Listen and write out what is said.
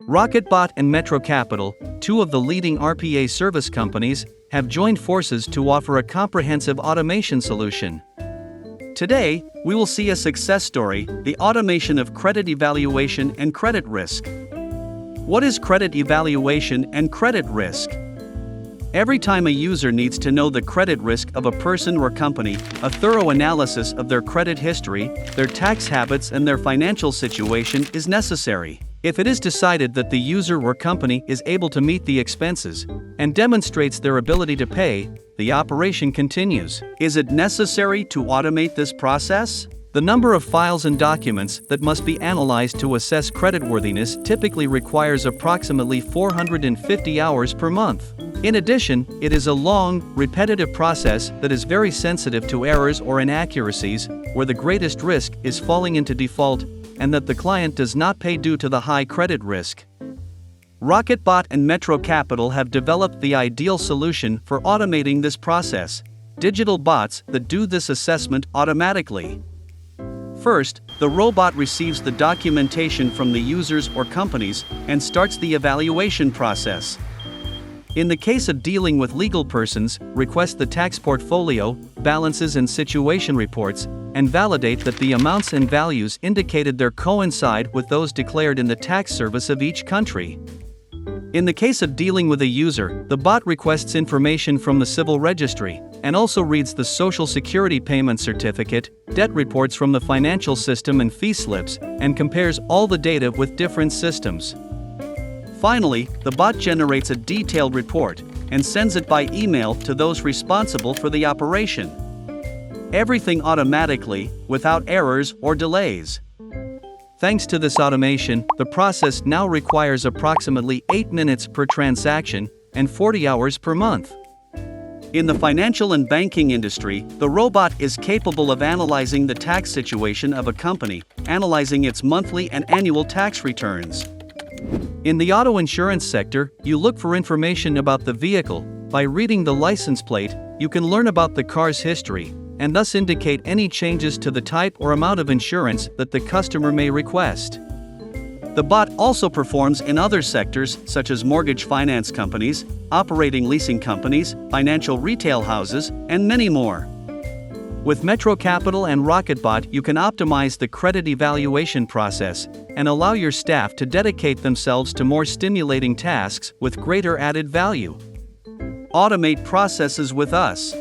Rocketbot and MetroCapital, two of the leading RPA service companies, have joined forces to offer a comprehensive automation solution. Today, we will see a success story: the automation of credit evaluation and credit risk. What is credit evaluation and credit risk? Every time a user needs to know the credit risk of a person or company, a thorough analysis of their credit history, their tax habits, and their financial situation is necessary. If it is decided that the user or company is able to meet the expenses and demonstrates their ability to pay, the operation continues. Is it necessary to automate this process? The number of files and documents that must be analyzed to assess creditworthiness typically requires approximately 450 hours per month. In addition, it is a long, repetitive process that is very sensitive to errors or inaccuracies, where the greatest risk is falling into default and that the client does not pay due to the high credit risk. Rocketbot and MetroCapital have developed the ideal solution for automating this process: digital bots that do this assessment automatically. First, the robot receives the documentation from the users or companies and starts the evaluation process. In the case of dealing with legal persons, request the tax portfolio, balances and situation reports, and validate that the amounts and values indicated there coincide with those declared in the tax service of each country. In the case of dealing with a user, the bot requests information from the civil registry, and also reads the Social Security payment certificate, debt reports from the financial system and fee slips, and compares all the data with different systems. Finally, the bot generates a detailed report and sends it by email to those responsible for the operation. Everything automatically, without errors or delays. Thanks to this automation, the process now requires approximately 8 minutes per transaction and 40 hours per month. In the financial and banking industry, the robot is capable of analyzing the tax situation of a company, analyzing its monthly and annual tax returns. In the auto insurance sector, you look for information about the vehicle. By reading the license plate, you can learn about the car's history, and thus indicate any changes to the type or amount of insurance that the customer may request. The bot also performs in other sectors such as mortgage finance companies, operating leasing companies, financial retail houses, and many more. With MetroCapital and Rocketbot, you can optimize the credit evaluation process and allow your staff to dedicate themselves to more stimulating tasks with greater added value. Automate processes with us.